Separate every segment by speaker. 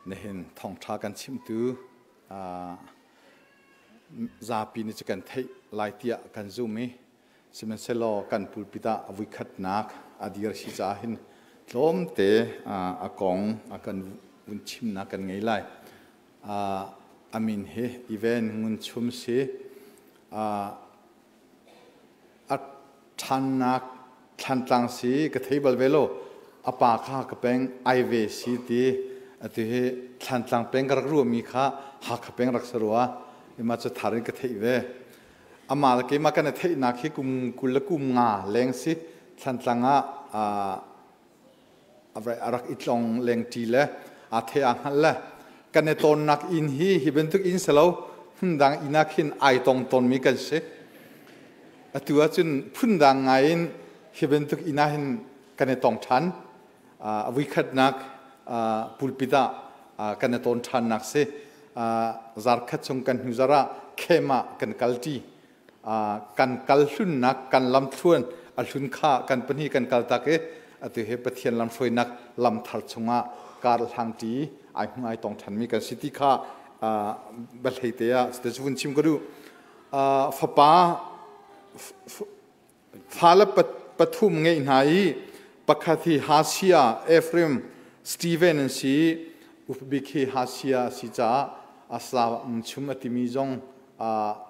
Speaker 1: ne hin thong tha kan chim tu za pi ni chikan thei lai tia kan zumi simen selo kan pulpita avui khat nak adir si cha hin tlom te akong akan un chim na kan ngei lai amin he event ngun chum si at than nak than tlang si ka thebal velo apa kha ka peng ai ve si ti ati he than tlang peng rak ru mi kha ha kha peng rak sarwa ima cha tharin ka thei ve ama ke ma kan thei na khi kum kul kum nga leng si than tlanga avrai arak itlong leng ti le a the a hal la kan ton nak in hi bentuk in selo hundang inakhin ai tong ton mi kan se atua chun phundang ngain hi bentuk inahin kan tong than avui khat nak pulpita kan ton than nak se zar khat chung kan huzara khema kan kalti kan kalhun nak kan lam thuan alhun kha kan pani kan kaltake atu he pathian lam foi nak lam thar chunga kar hang ti ai ngai tong than mi kan city kha bal heitea stejun chim guru fapa phala pathum ngei nai pakhathi hasia Ephraim Stephen si upbikhi hasia si cha asla chum atimi jong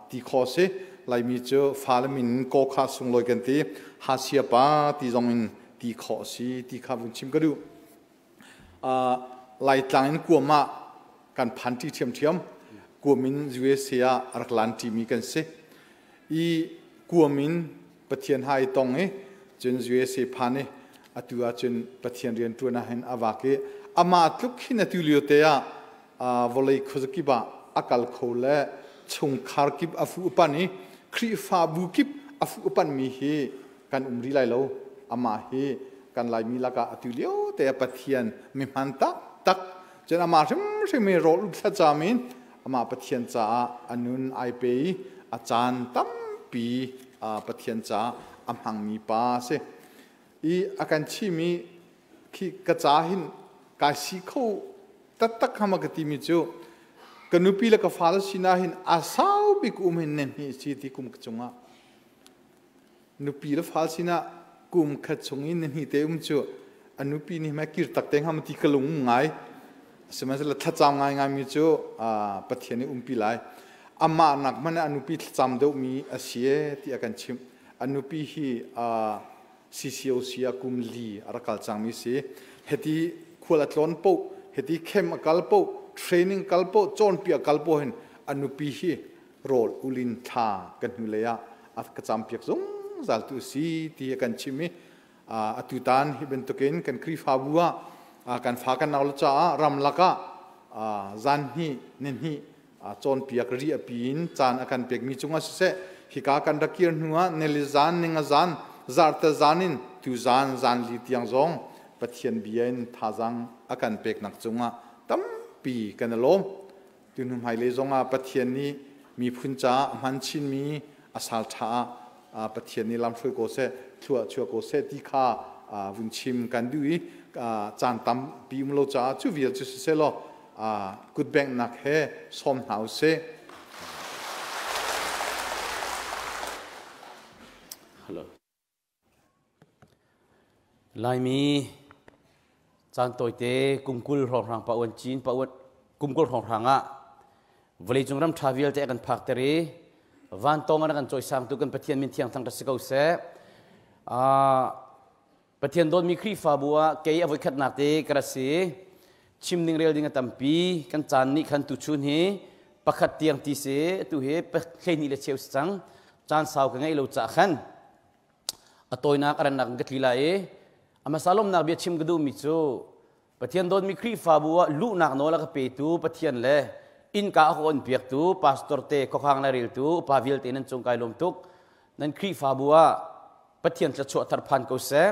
Speaker 1: ti khose lai mi chu phalamin ko kha sung loi kan ti hasia pa ti jong in ti khosi ti kha bun chim gadu lai tlang ku ma kan phanti thiam thiam kumin USA araklan ti mi kan se I kumin pathian hai tong e chen USA phane atua chen pathian rian tu na hen awake ama tluk khin atulio te ya volei khozki ba akal khole chung khar kip afu upani khri fa bu kip afu upan mi hi kan umri lai lo ama hi kan lai mi laka atulio te pathian mi man tak chen ama rim me rol tha chamin ama pathian cha anun ai pe achan tam pi pathian cha amhang mi pa se I akan chi mi ki kachahin ka si kho tak hamagati mi chu kanupi la ka fal sinahin asau bi kum hin nen hi si ti kum chunga nupi la fal sina kum khachungin nen hi te chu anupi ni ma kir tak teng ham ti kalung ngai semas la thacham ngai mi chu pathian ni umpi lai amma nak mana anupi cham do mi asie ti akan chim anupi hi CCOC kum li arakal changmi se heti khulatlon po heti khem kalpo training kalpo chon pia kalpo hen anupi hi role ulin tha kan huleya at ka champiak zong zal tu si ti kan chimi atutan hi bentoken kan kri fabua kan fa kan naul cha ramlaka zan hi nen hi chon piak ri apin chan akan pek mi chunga se hi ka kan dakir nuwa nelizan ninga zan zarta zanin tu zan li tiang zong pathian bien thazang akan pek nak chunga tam pi kanalom tunum haile zonga pathian ni mi phuncha man chin mi asal tha pathian ni lam throi ko se chua ko se ti kha vun chim kan dui chan tam pi mlo cha chu vial chu se lo good bank nak he som house
Speaker 2: lai mi chan toi te kumkul rong rang pa wan chin pa wan kumkul rong ranga vlei jungram travel te kan phak teri van tong an kan choi sang tu kan pathian min thiang thang ta sikau se pathian don mi khri fa bua ke avoi khat nak te krasi chimning rel ding tampi kan chan ni khan tu chun hi pakhat tiang ti se tu he pakhen ni le cheu sang chan saw ka ngai lo cha khan atoi nak aran nak gatlila e ama salom nak bia chim gadu mi chu pathian don mi khri fa bua lu nak no la ka pe tu pathian le in ka kon piak tu pastor te ko khang la ril tu pavil te nan chung kai lom tuk nan khri fa bua pathian tla chu thar phan ko se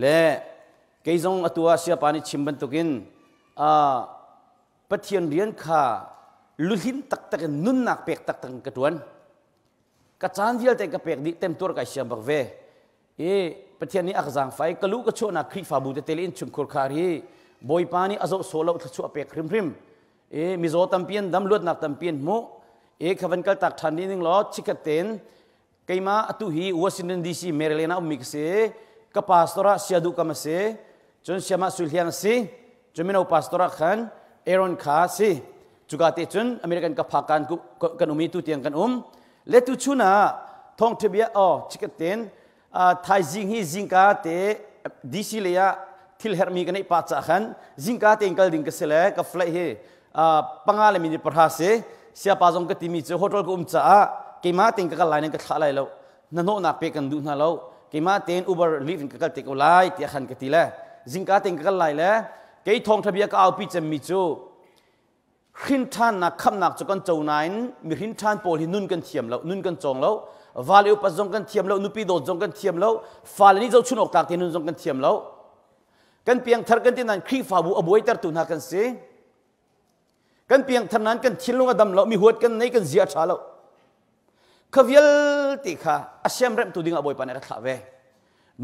Speaker 2: le keizong atua sia pani chimban tukin pathian rian kha luhin tak tak nun nak pek tak tak ka tuan ka chan vial te ka pek dik tem tur ka sia bak ve pathian ni akzang fai kalu ka chona khri fa bu te telin chung khur khari บอยปานี่อาโซโซลาชัวเปกริมริมมิโซตัมเปียนดำลวดนักตัมเปียนมุขวันกัลตักทันนิงล้อชิกเตนไกมาอตุฮีวอชิงตันดีซีเมริเลนาอุมิกเซกับพาสตอระเซียดูกัมเซจนเซียมาสุลเฮียนเซจนมินาพาสตอระขันเอรอนคาเซจุกาเตจนอเมริกันกับพากันกันอุมิตุเตียงกันเลตุชุนาทองทะเบียชิกเตนไทยจิงฮีจิงกาเตดีซีเลียทิลเฮอร์มีกันในปัจจัยจิงกาเตงกัลดิงกเสลกับไฟเฮปังอาเลมินิปราเซเสียปาจงกติมิจโฮทอลกุมจ้าเกมาเตงกัลไลน์กัลไลแล้วนั่นโนนักเปกันดูนั่นแล้วเกมาเตนอูเบอร์ลิฟกัลเตกไลน์ที่ขันกติละจิงกาเตงกัลไลแล้วเกยทองทะเบียก็เอาพิจมิจูหินท่านนักคำนักจุกันเจ้าไหนมีหินท่านโพลินุนกันเทียมแล้วนุนกันจงแล้ววาเลอุปจงกันเทียมแล้วนุปีโดจงกันเทียมแล้วฟาเลนี่เจ้าชุนออกตากเทนุนจงกันเทียมแล้วกันเพียงทาร์กันที่นั่นครีฟาบูอบวยตร์ตุนหากันเสกันเพียงทาร์นั้นกันชิลลงอดัมแล้วมีหัวกันในกันเสียชาแล้วขวิลติค่ะอาเซียมเริ่มตุดิ่งอบวยปานกันขาเว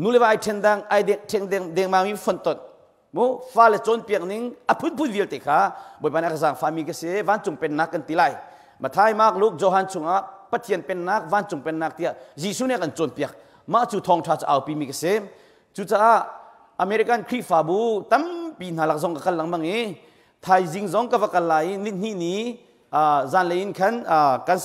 Speaker 2: นูเลวายเชนดังไอเด็กเชนเดงมามีฝนตกมูฟาเลจนเพียงนิ่งอพุทธวิลติค่ะบวยปานกันสั่งฟามีกันเสวันจุงเป็นนักกันตีไลมาท้ายมากลูกโจฮันจุงอ่ะปัจเจียนเป็นนักวันจุงเป็นนักเตียยิสุเนี่ยกันจนเปียกมาจูทองชาจะเอาปีมีกันเสจูจะอเมริกันครีฟาบูตั้มปีนหาลักซองกันหลังบางเอไทยจิงซองกับกันไหลนิดนี้จานเลนขันกัน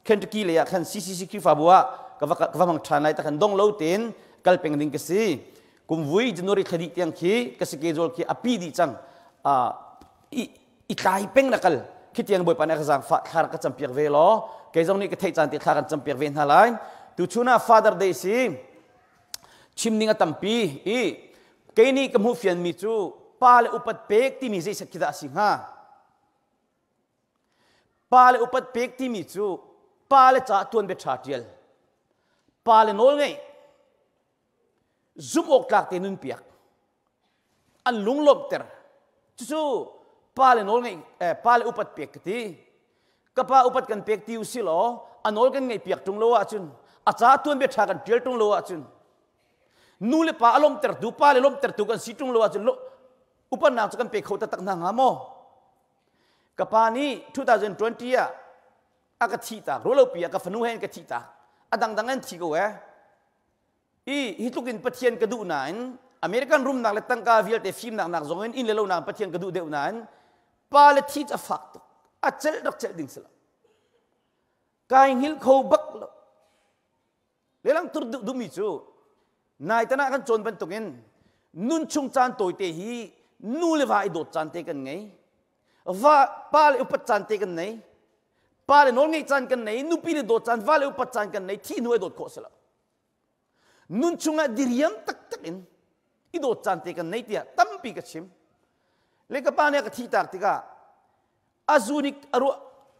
Speaker 2: เคนตุกีเลยขันซีครีฟาบัวกับมังทานไลแต่ขันดงเล่าเต็นกัลเป็งดิ่งกษีกุมวุยจนริคดีที่ยังคีกษีเกจอลคีอภิดิจังอีกายเป็งนักกัลคิดยังบ่อยปานนักสังฟาคาร์กัจจำเปียกเวลอเกจงนี่ก็เทจันติคาร์กัจจำเปียกเวน่าไลตุชุน่าฟาดร์เดซีชิมนิงตัมปีเกนี่กับหูเฟียนมิจูปาเลอุปัตเปกที่มีใจสักกิดาสิงหาปาเลอุปัตเปกที่มิจูปาเลจ่าตัวเบ็ดชาเทียลปาเลโนลไงซุปอกหลักเตนุนเปียกอันลุงลบเตอร์จู่ปาเลโนลไงปาเลอุปัตเปกที่กับปาอุปัตกันเปกที่อุสิโลอันโนลกันไงเปียกตรงโลอาจุนอาจ่าตัวเบ็ดชากันเทียลตรงโลอาจุนนูเลปาอารมณ์เตอร์ดูปาเลลมเตอร์ดูกันสิตรงโลอาจุนโลอุปนักจะกันเปกเขาตักนางหามอกับปานี้2020อากาศที่ตากรู้เราเปียกับฝนุเห็นกับที่ตากดังนั้นที่ก็ฮิตุกินปะเทียนกระดูนันอเมริกันรุ่มนักเล่ตั้งกาวิลเตฟิมนักจงเงินอินเลวนักปะเทียนกระดูเดียวนั้นปาเลที่จะฟักตุอัจฉริยะเจดิ่งสละกายหิลเขาบักเลลังตุรดูมิจูนายตนากันจนเป็นตุกินนุนชุงจานตัวเตหีนูเลวายโดดจานเตกันไงว่าปาเลอุปจานเตกันไงปาเลนอนไงจานกันไงนูปีเลโดดจานว่าเลอุปจานกันไงที่นูเอโดดโคสละนุนชุงอะดิริยมตักอินอีโดดจานเตกันไงเตียตั้มปีกชิมเลกปาเนี่ยกที่ตักติกาอาซูนิกอ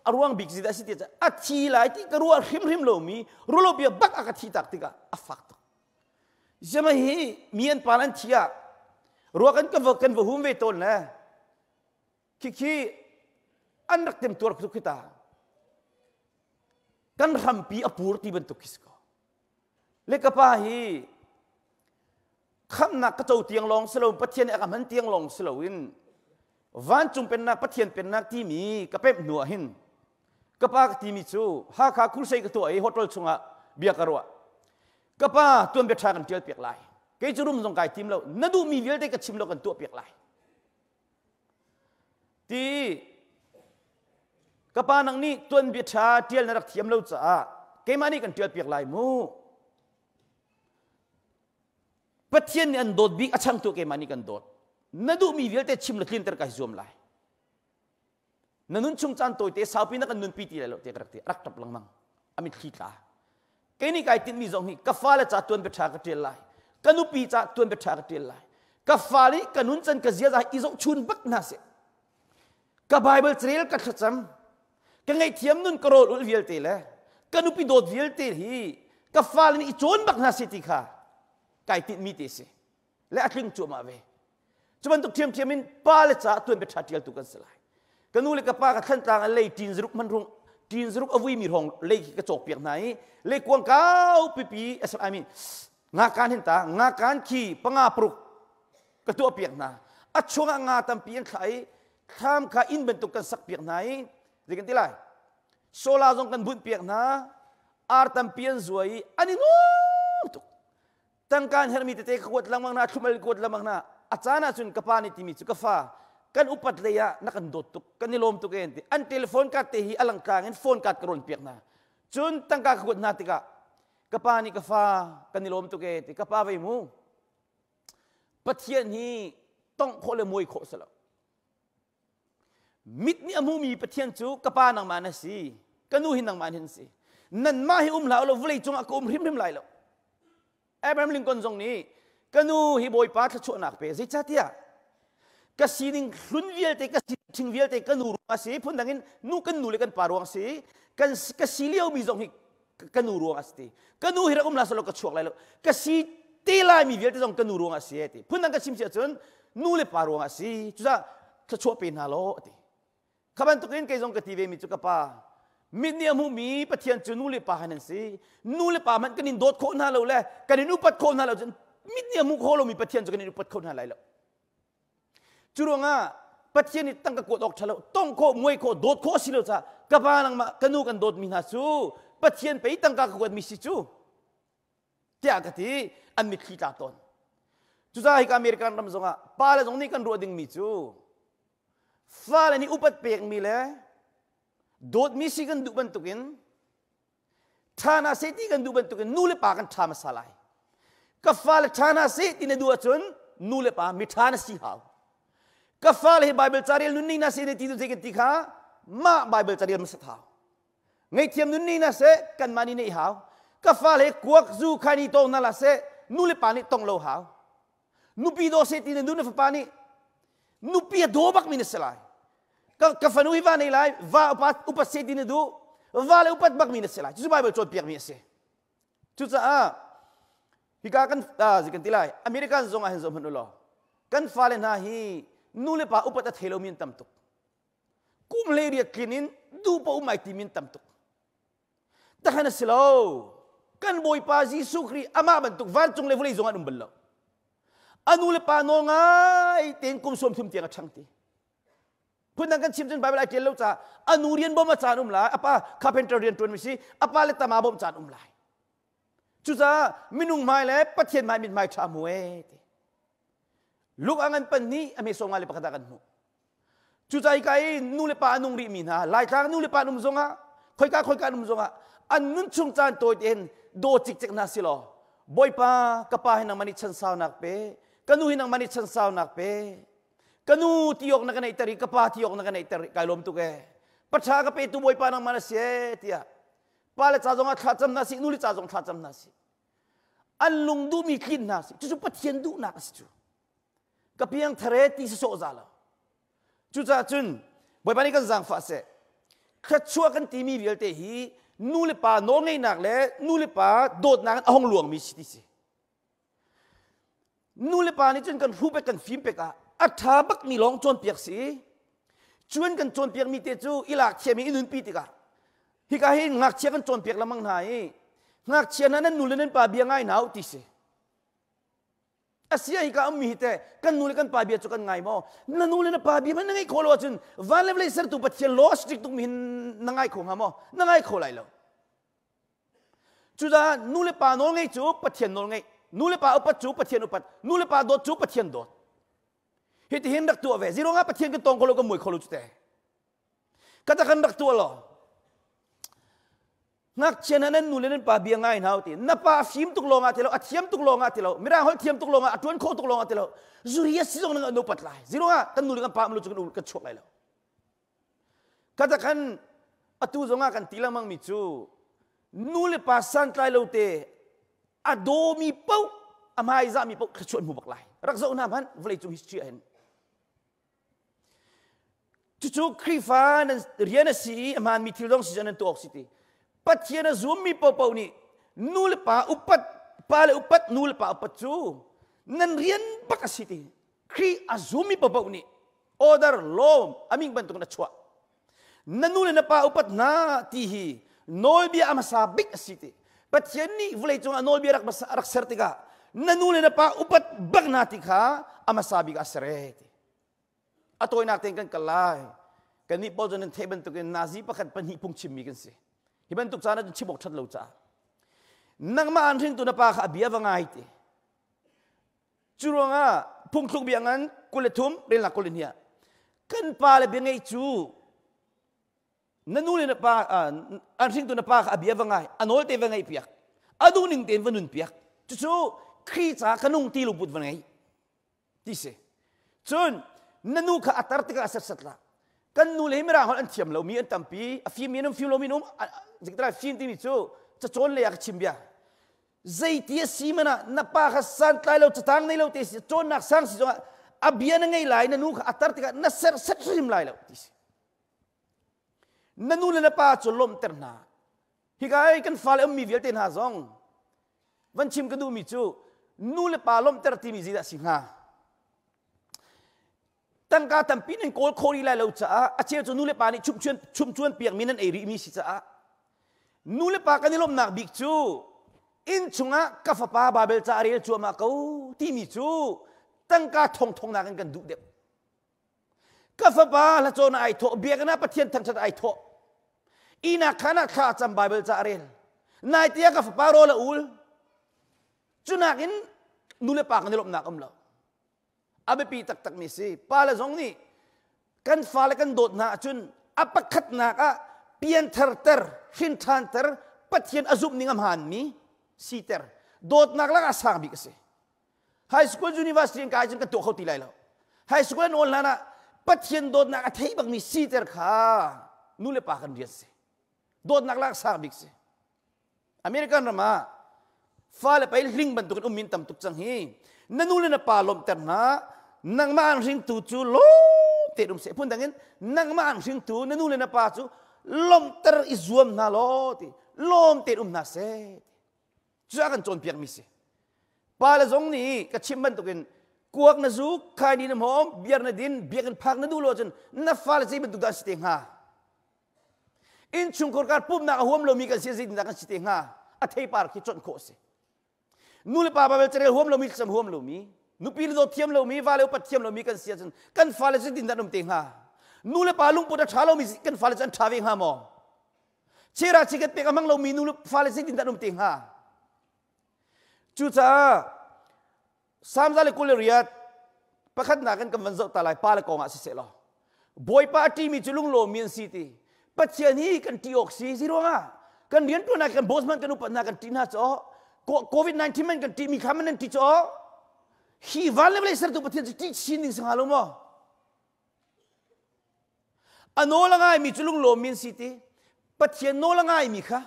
Speaker 2: ารวงบิกซิดาสิเตียอัทีไลที่กรัวริมโลมีรูโลเบียบักกที่ตักติกาอัฟักต์จะมาฮีมีอันปาลันที่รัวกันวะหุ่มเวทนนะคิอันรักเต็มตัวทุกขิตากันรำปีอภูร์ที่บรรทุกคิสก็เล็กป้าฮีคำนักกระโจเตียงลองสโลว์ปะเทียนเอกมันเตียงลองสโลวินวันจุงเป็นนักปะเทียนเป็นนักที่มีกระเพ็บหนัวหินกระป้าที่มีจูหาขาคุลเซกตัวไอโฮตลชงะเบียกรัวกระป้าตัวเบ็ดชากันเจียวเปียกไหลเกจรุมส่งไก่ทีมเรานั่นดูมีเวลได้กับชิมเรากันตัวเปียกไหลที่กระป้านังนี้ตัวเบ็ดชาเจียวนักเทียมเราจ้าเกมานี่กันเจียวเปียกไหลมูปะเทียนอันโดดบิ๊กอัช่างตัวเกมานี่กันโดดนั่นดูมีเวลได้ชิมเราคลินเตอร์กับซูมไหลนั่นนุ่นชุงจันตัวเตะสาวปีนักกันนุ่นปีตีเลยเราเตะกระเตะรักจับลังมังอามิดขี้ตาเกนี่ไก่ติดมีสองนี่กฟ้าและจ่าตัวเบ็ดชากระเทียนไหลกันุปีจ่าตัวเบ็ดชากระเทียนไหลกฟ้าลีกันุนจันกเสียใจอีสงชุนบักนาเสกับไบเบิลเทรลกัดจำกันไงเทียมนุ่นกระโดดวิลเตะเลยกันุปีโดดวิลเตะฮีกฟ้าลีอีโจนบักนาเสติค่ะไก่ติดมีเตะเสและอัดลิงจั่วมาเวจุบันตุกเทียมมินป้าและจ่าตัวเบ็ดชาเทียลตุกันสลายกันูเลยกับป้ากับท่านต่างอะไรจีนสรุปมันรุงจีนสรุปอวีมีรองเลยกระจกเปียกไหนเลยกวางก้าวปีI meanงาการเห็นตางาการขี่ปังอาปรุกกระตัวเปียกนา chunga nga tampi ang khai tham ka in bentuk kan sak piak nai zikan tilai sola zong kan bun piak na ar tampian zuai ani no tu tangkan hermi te kuat lamang na chumal kuat lamang na achana chun kapani timi chu kafa kan upat leya na kan dot tuk kan nilom tuk enti an telephone ka te hi alang kangin phone ka karon piak na chun tangka kuat na tika kapani kafa kan nilom tuk enti kapa vai mu pathian hi tong khole moi kho sala mit ni amu mi pathian chu kapa nang manasi kanu hin nang manin si nan ma hi la lo vlei chung akum hrim lai lo Abraham Lincoln zong ni kanu hi boy pa chu nak pe zai chatia kasining hlun vial te kasing vial te kanu ruang si phun dangin nu kan nu le kan paruang si kan kasilio mi zong hi kanu ruang asti kanu hi ra la solo ka chuak lai lo kasi tela mi vial te zong kanu ruang asi ti phun dang ka sim sia chun nu le paruang asi chuza ka chuak pe na lo ti kaban tukin kay zong ka TV mi chu ka pa min ni amu mi pathian chu nu le pa hanan si nu le pa man kanin dot kho na lo le kanin upat kho na lo chun min ni amu kho lo mi pathian chu kanin upat kho na lai lo Churunga pathian ni tangka ko dok thalo tong ko moi ko dot ko silo cha kapa nang ma kanu kan dot mi na chu pathian pe tangka ko mi si chu tia ka ti an mi khita ton chu za hi ka American ram zonga pala zong ni kan ro ding mi chu fa le ni upat pek mi le dot mi si kan du ban tukin thana se ti kan du ban tukin nu le pa kan tha masalai ka fa le thana se ti ne du achun nu le pa mi thana si haw Kafal hi Bible charil nun ni na se ti du jeket tikha ma Bible charil masat haw ngai thiam nun ni na se kan mani nei haw kafal hi kuak zu khani to na la se nu le pani tong lo haw nu pi do se ti ne du na fa pani nu pi do bak min selai ka fanu hi va nei lai va upat se ti ne du va le upat bak min selai chu Bible chot piak mi se chu cha a hi ka kan zikan tilai American zonga hen zom hanulo kan falen ha hi nule pa upat at hello min tamtuk kum leria kinin du pa umay timin tamtuk takana silo kan boy pa Jesu Kri ama bantuk van chung level zonga umbalo anule pa no ngai ten kum som thum tiang changti punang kan chimchen Bible ai telo cha anurian bom cha la apa carpenter rian tun mi si apa le tama bom cha lai chuza minung mai le pathian mai min mai tha mue Luk angan pan ni ame songa le pakatakan mo. Chuchay kay nule pa anong rimin ha. Lai kang nule pa anong zonga. Koy ka anong zonga. Anun chung chan to ten do chik na silo. Boy pa kapahin ng manit chan sao nakpe. Kanuhin ng manit chan sao nakpe. Kanu tiyok na kanay tari kapa tiyok na kanay tari kailom tuke. Patsa ka pe tu boy pa ng manasye tiya. Palit sa zonga tlatsam nasi nuli sa zong tlatsam nasi. Anlong du mikin nasi. Chuchu patien du na kasi chu. Kapiang thareti sa sozala. Chucha chun, boy pani kan zang fa se. Kachua kan timi biel te hi, nule pa no ngay nak le, nule pa dot nak ahong luang mi siti si. Nule pa ni chun kan hupe kan film pe ka, athabak ni long chon piak si. Chuan kan chon piak mi te chu ilak che mi inun pi ti ka. Hi ka hi ngak che kan chon piak lamang nai. Ngak che na nule nen pa biangai nau ti se. Asia ika ammi hite kan nule kan pabia chu kan ngai mo nanule na pabia man ngai kholo chun van level ser tu pathian lo strict tu min nangai khong hamo nangai kholai lo chuda nule pa no ngai chu pathian no ngai nule pa upat chu pathian upat nule pa dot chu pathian dot hit hin dak tu ave zero nga pathian ke tong kholo ko moi kholo chute kata kan dak tu lo ngak chenanan nulenan pa bia ngai nauti na pa film tuk longa telo athiam tuk longa telo mira hol thiam tuk longa atun kho tuk longa telo zuriya sizong nang no patlai zero nga kan nulekan pa mlu chukun ka chok lai lo kata kan atu zonga kan tilamang michu nule pa san klai lo te adomi pau amai za mi pau khachon mu baklai rakzo na ban vlei chu history hen chuchu krifa nan riana si aman mi tilong si janan to city Pathian zoom mi pau ni nul pa upat pale upat nul pa upat chu nan rian bakasiti kri azumi pau ni order lom aming bantuk na chwa nanul na pa upat na tihi nol bia amasabik asiti Pathian ni vulai chung nol bia rak sertika nanul na pa upat bag natika amasabi ka sereti atau nak tengkan kelai kan ni pol jonan teben tu kan nazi pakat pan hi pung chim mi kan se hiban tuk sana chimok that lo cha nang ma an ring tu na pa kha bia wangai te churonga pung thuk biangan kulethum rel na kolinia kan pa le bengai chu nanu le na pa an ring tu na pa kha bia wangai anol te wangai piak adu ning ten vanun piak chu khi cha kanung ti lu put wangai ti se chun nanu kha atar tika asat satla kan nu le mera hol an thiam lo mi an tampi a fi mi nam fi lo mi nom ziktra fin ti mi chu cha chon le yak chimbia zai ti si mana na pa kha san tlai lo chatang nei lo te si chon nak sang si jonga abia na ngai lai nanu kha atar tika na ser sat rim lai lo ti si nanu le na pa chu lom terna hi gai kan fal am mi vel ten ha zong van chim ka du mi chu nu le pa lom ter ti mi zida singaตั้งการทำปีนั้นโกลโคดีไล่เราจ้าอาเชียจนูเลปานี่ชุมชวนเปียกมีนั่นเอริมีสิจ้านูเลปากันนี่ลมหนักบิกจูอินชุงะกาฟปาบาเบลจ้าเรียลจัวมาเขาที่มีจูตั้งการทงนักกันดุเด็บกาฟปาละโจนาไอโตเบียกันนะปะเทียนทั้งชัดไอโตอีนักขนาดข้าจำบาเบลจ้าเรียลนายเตียกาฟปาโรละอูลจุนักอินนูเลปากันนี่ลมหนักเราabe pi tak tak mi si pala zong ni kan fala kan dot na chun apakhat na ka pian thar ter hin than ter pathian azum ningam han mi si ter dot nak la asang bi kase high school university ka jin ka to khoti lai lo high school an ol na pathian dot nak athei bang mi si ter kha nu le pa kan rias se dot nak la asang bi kase american rama fala pai ling ban tu kan min tam tuk chang hi nanu le na pa lom ter na nang maan ring tu chu lo te dum se pun dangin nang maan ring tu nanu le na pa chu lom ter izuam na lo ti lom te dum na se chu kan chon piak mi se pa la zong ni ka chimban tu ken kuak na zu khai ni na mom biar na din biak kan phak na du lo chen na fa la sei ban tu da siteng ha in chung kor kar pum na hom lo mi kan se zin da kan siteng ha a thei par ki chon kho se nu le pa ba bel tere hom lo mi sam hom lo mi nu pi do thiam lo mi va le pat thiam lo mi kan sia chen kan fa le din da dum teng ha nu le pa lung pu da tha lo mi kan fa le chan tha weng ha mo chera chiket pe kamang lo mi nu le fa le din da dum teng ha chu cha sam za le kul riat pakhat na kan kam van zo ta lai pa le ko nga se lo boy party mi chulung lo min city pathian hi kan ti ok si zero nga kan rian tu na kan bosman kan upat na kan tin ha cho COVID-19 man kan ti mi khaman ti cho hi vale ble ser tu pathian ti sin ding sang alo mo anola ngai mi chulung lo min city pathian no la ngai mi kha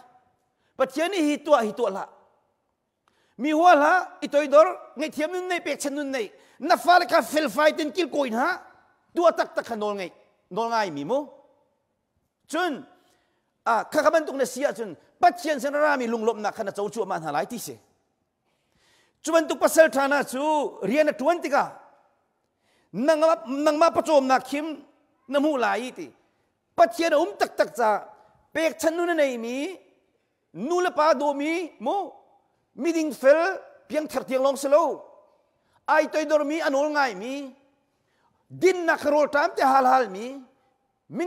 Speaker 2: pathian ni hi tu la mi wala itoi dor ngai thiam nun nei pek chan nun nei na fal ka fel fight in kil koin ha tu atak tak nol ngai mi mo chun kha khaban tung na sia chun pathian sen ra mi lunglop na khana chau chu man halai ti se chuan tu pasal thana chu rian 20 ka nang ma pachom na khim na mu lai ti pathian tak tak cha pek chan nun nei mi nu la pa do mi mo mi ding fel piang thar tiang long selo ai toi dor mi anol ngai mi din na kharol tam te hal mi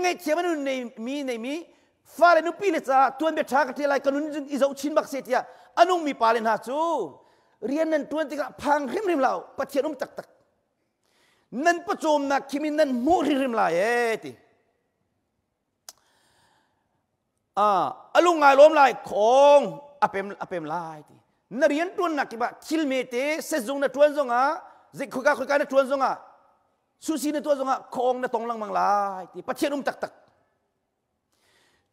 Speaker 2: ngai thiam nun nei mi fale nu pile cha tuan be thak te lai kanun jing izau chin bak se tia anung mi palen ha chu rian nan 20 ka phang rim lao pathian tak tak nan pachom na khimin nan mo rim la e ti alung ngai lom lai khong apem lai ti na rian tuan na ki ba khil me te se zung na tuan zonga zik khuka na tuan zonga susi na tuan zonga khong na tong lang mang lai ti pathian tak tak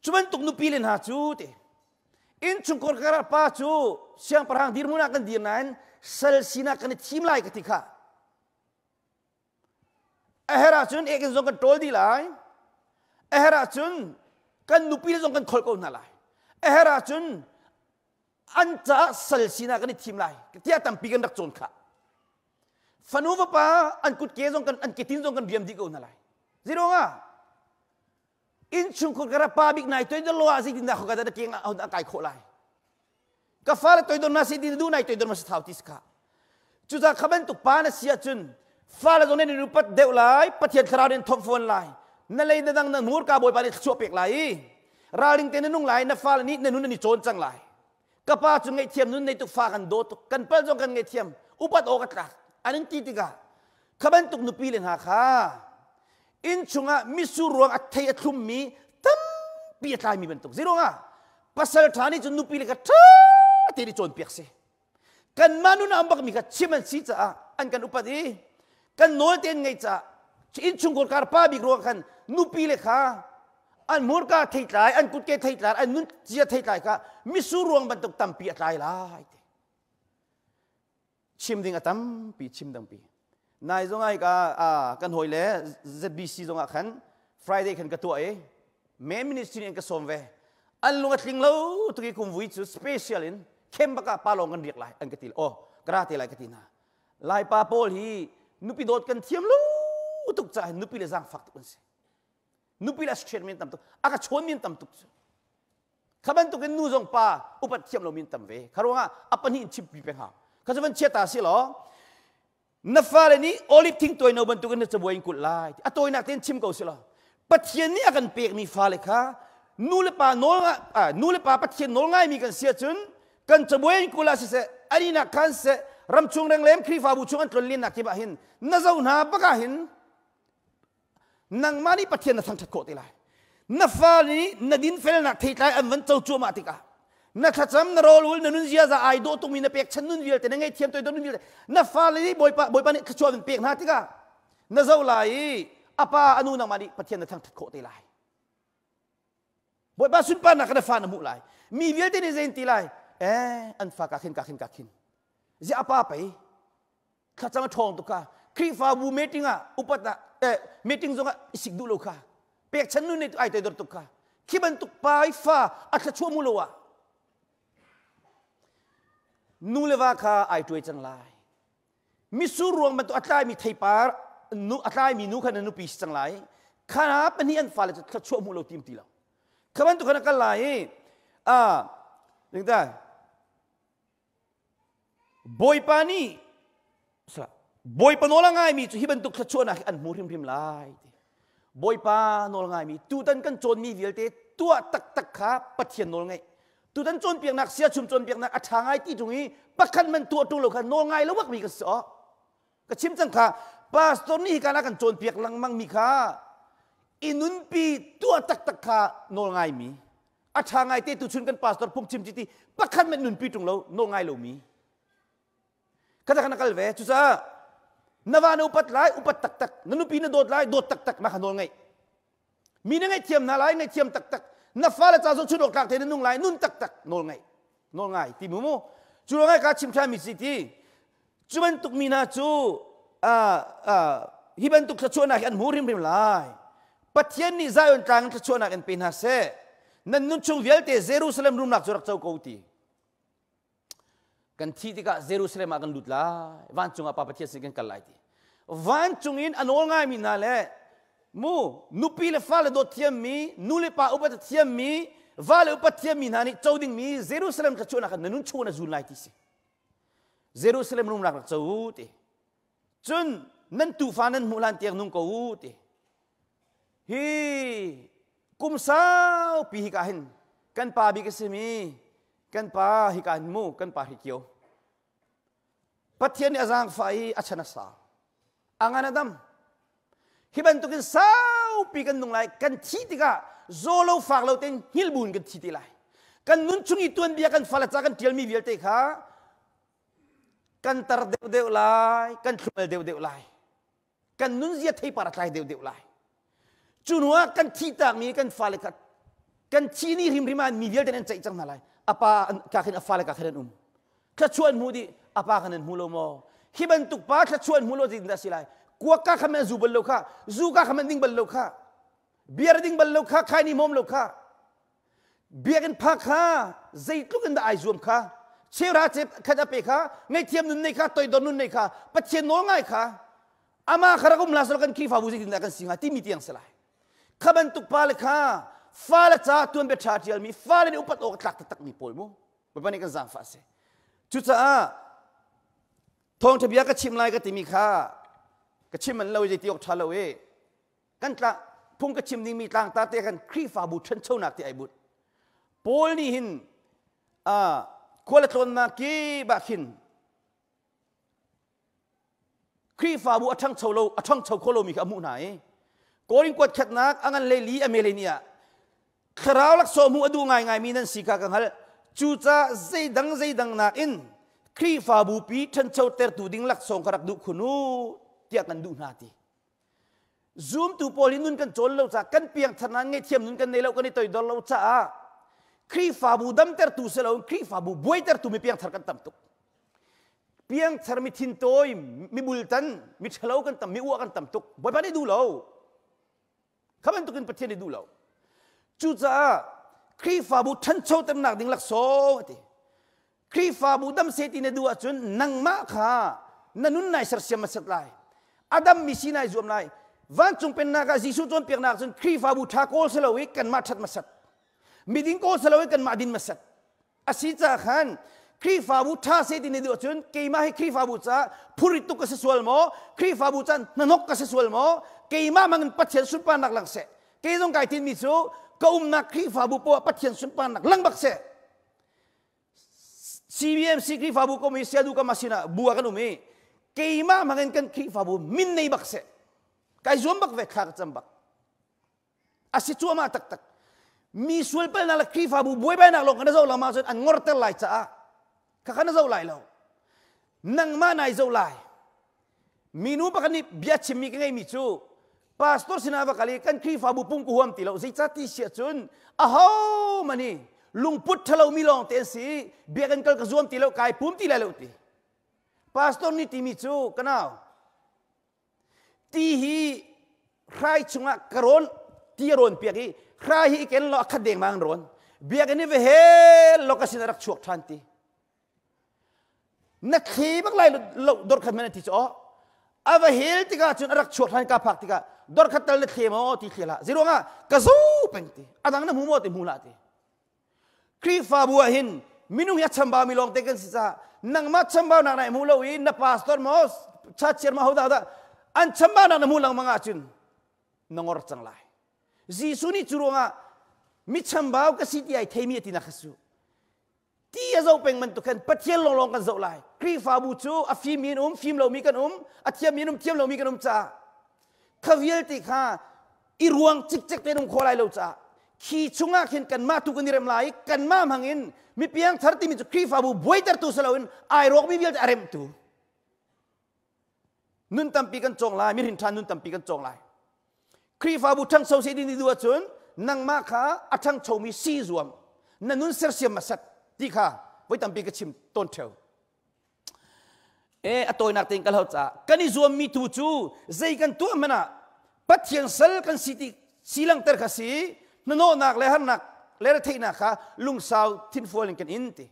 Speaker 2: cuman tuk nu pilin ha chu te in chungkor kara pa chu siang parang dir muna kan dir nan sel sina kan chim lai ka tikha ahera chun ek zong kan tol di lai ahera chun kan nu pil zong kan khol ko na lai ahera chun ancha sel sina kan chim lai tia tam pi kan rak chon kha fanuwa pa an kut ke zong kan an kitin zong kan biam di ko na lai zero nga in chung ko kara pabik nai toy do loa si din da ko kada da king au da kai kho lai ka fala toy do na si din du nai toy do mas thau tis ka chu za khaban tu pa na sia chun ฟ้าละตรงนี้นุปัดเดวไหลปะเทียนคราวเดินทอมฟอนไหลนั่นเลยนั่งนั่งมูรกาบอยไปเลยชั่วเปียกไหลราลิงเตนนุ่งไหลนั่นฟ้าละนี้นั่นนู่นนี่โจรจังไหลกระป้าจงไงเทียมนู่นในตุกฟ้ากันโดตุกันเปิ้ลจงกันไงเทียมอุปัดโอกัตระอันนั้นตีติกาขบันตุกนุปีเลนหาค่ะอินชงะมิสูรวงอัตเทียทุมมีตั้มปีตายมีบรรทุกสิรงะปัสสาวะฐานี่จนนุปีเลกะท้าตีดิโจรเปียกเสกันมานุนอัมบักมีกะชิมันซีจ้าอันกันอุปดีกันโนเตนไงจ้าอินชงกอการป้าบิกรัวกันนุปีเลขาอันมูร์กาเทียตายอันกุดเกเทียตายอันนุนเจียเทียตายค่ะมิสูรวงบรรทุกตั้มปีตายลายชิมดิ่งตั้มปีชิมตั้มปีนายจงไงกันหอยเล่ ZBC จงอ่ะขัน Friday ขันกระตัวแม่มินิสทรีนก็ส่งไปอันลุงอัดลิงเล่าตุกี้คุมวิจุสเปเชียลินเข้มบักปาลงกันเรียกไล่อันกติลกระติไล่กตินาไล่ปาโพลฮีนุปิโดดกันเทียมลู่ตุกใจนุปิเลจังฟักตุกันสินุปิเลสเชียร์มินตัมตุอากาชวนมินตัมตุกขบันตุกันนูจงปาอุปเทียมเรามินตัมเวคารวะอัปนี่ชิบปีเป็นหางขจันเชียตาสิหรอนับฟ้าเลยนี้โอลิฟทิ้งตัวในบรรทุกนั้นจะบวยกุลไล่ตัวนักเต้นชิมเกาสิละปัจเจียนนี้อากันเปียกมีฟ้าเลยค่ะนูเลปาโนลนูเลปาปัจเจียนโนลง่ายมีกันเสียจนกันจะบวยกุลาสิเสอันนี้นักขันเสรำชงแรงเล่มครีฟ้าบุชงอันตรลินนักที่บ้าหินน่าจะอุณหาปะกาหินนังมานี่ปัจเจียนนักทั้งชัดโคตรเลยนับฟ้านี้นัดินเฟลนักที่ใจอันวันเจ้าจัวมาติกานักจำนรอลุลนุนเสียจะไอโดตุมีนับเปียกฉันนุนเวียลแต่นังไงเทียมตัวนุนเวียลนับฟ้าเลยนี่บอยปานี่ขจวนเปียกนาติกาน่าจะไหลอาป้าอนุนังมาดิปะเทียนทั้งโคตรไหลบอยปาสุนปานักนับฟ้าน้ำมุไหลมีเวียลที่นี่เซนตีไหลอันฟ้ากักขินจะอาป้าไปข้าจะมาทองตุกาครีฟ้าบูเมติงอ่ะอุปตะเมติงจงอ่ะสิกดูโลกาเปียกฉันนุนในไอตัวดตุกาขี้บันตุกปายฟ้าอัดชั่วมุโลวะนูเลวาคาไอตัวจังไลมิสูรวงมันตัวอัตไลมีไทปาร์นูอัตไลมีนูขันนูปีจังไลข้านับนี่อันฟ้าเลยจะชั่วมุโลทีมตีเราขบันตุกนักกันไลยังได้บอยปานี่บอยปาโนละง่ายมีจุฮิบันตุกชั่วนักอันมูริมไลบอยปาโนละง่ายมีตูตันกันโจนมีเวียลเตตัวตักขาปัจเจียนโนละง่ายตุดันจนเปียกนักเสียชุมจนเปียกนักอัฐางไอที่ตรงนี้ปักขันมันตัวตุลกันโนไงแล้ววักมีกันสอกระชิมจังค่ะปาสตอนี่การนักกันจนเปียกลังมังมีค่ะอินุนปีตัวตักขาโนไงมีอัฐางไอที่ตุชุนกันปาสตอพุ่งชิมจิตปักขันมันนุนปีตรงเราโนไงเรามีกระทั่งนักเลวจุซ่านวานุปัตไลอุปัตตักนันุปีนโดดไลโดดตักมาขนโนไงมีนั่งไงเทียมนาไลไงเทียมตักนับฟ้าและจ่าส่งชุดออกจากเทนนุ่งไหลนุ่นตักโนลไงที่มุมจุลไงการชิมชามิสิทีจุบันตุกมีนาจูฮิบันตุกขจวนักอันมูริมไลปัจเจียนนี่ใจอันกลางขจวนักอันเป็นฮาเซนั่นนุ่นชงเวลเตเยรูซาเล็มรุมนักจุรักเจ้าเกาตีกันที่ที่กะเยรูซาเล็มอากันดุดไลวันจงapaปัจเจียนสิ่งกันไลตีวันจงอินอันโนลไงมีนาเลมูนุปีเลฟ้าเลโดเทียมมีนูเลปาอุปตเทียมมีวาเลอุปตเทียมมีนานี่เจ้าดิ่งมีเยรูซาเล็มขจวนักนั่นนุ่นชวนจูนไลตีสิเยรูซาเล็มรุมนักเจ้าตีจนนั่นตูฟ้านั้นมูลันเตียงนุ่งกูตีฮีกุมสาวปีฮิกาหินกันป่าบิกสมีกันป่าฮิกาหินมูกันป่าฮิเกียวปัจเจียนอาจารย์ไฟอัชนะสาอังานดำฮิบันตุกินสาวปีกันนุ่งไลกันที่ติกาโซโลฝากเราเต็งฮิลบุนกันที่ติไลกันนุ่นชุงอีตัวนเบียกันฟ้าละจากกันเทียมมีเวียลเตค่ะกันตรเดียวไลกันชุมเดียวไลกันนุ่นเสียที่ปาราไลเดียวไลจุนว่ากันที่ต่างมีกันฟ้าเลยกันที่นี่ริมานมีเวียลเตนันใจจังมาไลapa kakin afale kakin kachuan mudi apa kanin mulo mo hiban tuk pa kachuan mulo dinda silai kuaka kamen zubal lokha zuka kamen ding bal lokha biar ding bal lokha khai ni mom lokha biakin phakha zaitluk inda ai zum kha chera che khada pe kha ngai thiam nun nei kha toy don nun nei kha pachen no ngai kha ama kharakum lasal kan ki fa buzi dinda kan singa ti mitiang selai khaban tuk pa le khaฟ้าละจ้าตัวเป็นชาติลมีฟ้าเลยอุปโตกตักตักมีปอยมั้งแบบนี้กันจางฟ้าเสจุดจ้าทองทะเบียนก็ชิมลายก็ติมีค่า กระชิมมันเราจะตีออกชาเรากันตะพุ่งกระชิมนี่มีต่างตาเตะกันครีฟ้าบุตรฉันเช่านักที่ไอบุตรโพลนี่หินควรตนนักกีบักหินครีฟ้าบุตรทั้งเช่าเราทั้งเช่าโคโลมีขมุนไหนโกริงกวดขัดนักอังเลลีอเมริเนียคราวลักโซมูอดูง่ายมีนั่นสิกากังฮัลจูจ้าใจดังนักอินครีฟ้าบุปีฉันเช่าเตอร์ตูดิ้งลักส่งขรักดุขุนูเตียกันดูนาทีซูมตูโพลินุนกันโจลเราจ้ากันเปียงทนานไงเทียมนุนกันในเรากันในตัวดอลเราจ้าครีฟ้าบุดัมเตอร์ตูเสลาครีฟ้าบุบวยเตอร์ตูมีเปียงทากันตั้มตุกเปียงทาร์มิทินโตยมีบุลตันมีเฉลากันตั้มมีอ้วกันตั้มตุกบอยปานได้ดูเราข้ามันตุกันประเทศได้ดูเราจูจ้าครีฟ้าบุฉันโชว์เต็มหนักดิ้งลักโซ่ทีครีฟ้าบุดัมเซตินดูอาจุนนังมาค่ะนันนุนนายเสียมาเสร็จไลอาดัมมิสินายจวมไลวันจงเป็นนักจิสุจวนเปียกนักจนครีฟ้าบุทาโกลเสลวิกันมาชัดมาสัดมีดิ้งโกลเสลวิกันมาดินมาสัดอาศิจ้าขันครีฟ้าบุทาเซตินดูอาจุนเกี่ยมาให้ครีฟ้าบุจ้าพูริตุกเสสวลโมครีฟ้าบุจันนนกเสสวลโมเกี่ยมามันปัจเจนสุปานักลังเสเกี่ยต้องไก่ทินมิซูก็นักครีฟ้าบุปัวปัจเจนสุปานักลังบักเสCBMC ครีฟ้าบุก็มีเสียดูกันมาสินะบัวกันอุมีเกี่ยมามันกันครีฟ้าบุมินในบักเสกายจวมบักเวกขากจำบักอาศิจัวมาตักมีส่วนเป็นนักครีฟ้าบุบวยไปนักลงกันเจ้าละมาจนอันงอร์เตลไลจ้าข้ากันเจ้าไลเรานังมาในเจ้าไลมีนูปกันนี่เบียชิมีกันไงมิจูพาสตอร์สินาบักali kan ครีฟ้าบุปุ่งกุหวมติเราใจจัดที่เสียจนอ้าวมันนี่ลุงพุทธเรามีลองเตนสีเบียกันกัลกระจวมติเรากายปุ่มติเราตีพาสตอร์นี่ติมิจูกันเอาที่ฮีใครชงะกระโรนที่โรนเปียกีใครฮีเกันเราขัดเด้งมังโรนเบียกันนี่เวเฮเราก็สินรักชวกทันทีนักขี่บักไล่เราดอร์ขัดมันที่จ่อเอาเวเฮลติกาจนรักชวกทันกาพักติกาดอร์ขัดตลเขี่ยมาที่เขี่ยละซิโรงะกระซูเป็นทีอาดังนั้นหูโมติมูลาทีครีฟ้าบัวหินมินุงยัดชัมบามิลองเตกันสิจ้านังมัดชัมบานังไหนมูลาวินนับพาสตอร์มอสชัดเชียร์มาหัวดาอันชัมบานังมูลังมังอาจุนนงอร์จังไลจีสุนีจุรงะมิชัมบาวก็สิที่ไอเทมีตินักสุที่จะเอาเป็นมันตุกันปัจเจียนลงกันจะไลครีฟ้าบูจูอาฟิมินฟิมเรามีกันอาเทียมินเทียมเรามีกันจ้าขวิลติค่ะอีรวงจิกจิกเต็มโคไลเราจ้าขี้ชุงอาเห็นกันมาทุกันนี่เริ่มไลกันมามังอินมีเพียงทาร์ติมิจุครีฟ้าบูบวยตัดตัวสลาวินไอรอกมีวิลต์อาร์เรมตูนุนตัมปีกันจงไลมิรินทานนุนตัมปีกันจงไลครีฟ้าบุทั้งโซเซดินดูว่าจนนังมาขาอัทั้งโชมีซีจวมนันนุนเสียเสียมาสัตที่ข้าไว้ตัมปีกันชิมต้นเทวอตัวนักเต็งกันเขาจ้ากันนี่จวมมีตูจูใจกันตัวมันอะปัจเจียงสัลกันสิติสีลังเตอร์คสีนโนนักเลหันนักเลรเทนักค่ะลุงสาวทินฟัวลิงกันอินติ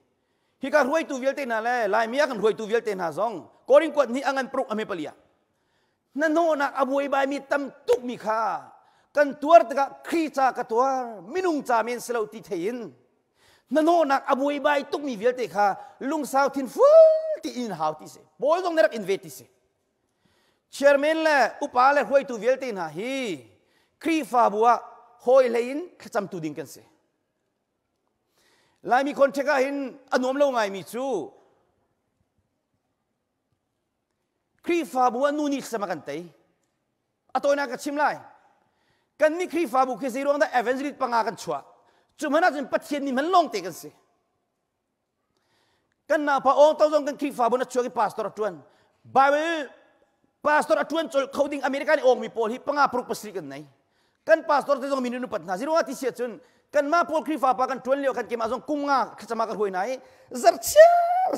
Speaker 2: ฮิการรวยตูเวลเตน่าเลยลายมียกันรวยตูเวลเตน่าซองกอริงกวดนี่อังันปรุกอเมเปลียนั่นโน่นักอบุยบายมีตั้มตุกมีข้ากันตัวตะกะครีจากตัวมินุงจามินสลาวติเทียนนั่นโน่นักอบุยบายตุกมีเวลเตข้าลุงสาวทินฟูที่อินฮาวติเสบอยต้องเนรักอินเวติเสเชอร์เมนเล่อุปาเล่หวยตูเวลเตน่าฮีครีฟาบัวหอยเลนขจำตูดิงกันเสลายมีคนเช็คหินอนุมโลงไงมีจูครีฟ้าบัวนูนิสมากันเตยอตัวนักชิมไลกันนี่ครีฟ้าบัวคือสิ่งที่เอเวนจ์ลิตปังอากันชัวจุดมันน่าจะเป็นปัจเจียนนี่มันลงเตกันสิกันน่าพระองค์ต้องกันครีฟ้าบัวนัดชัวกับพาสตอร์ชวนไบเบิลพาสตอร์ชวนจนเขาดิ้งอเมริกันองค์มีโพลที่ปังอาปรุกภาษากันไหนกันพาสตอร์ต้องมีนุปัตนาสิ่งที่เสียจนกันมาโพลครีฟ้าปากันชวนเลี้ยวกันเกี่ยมาส่งกุ้งงาขจมากันหวยไหนจัดเชื่อ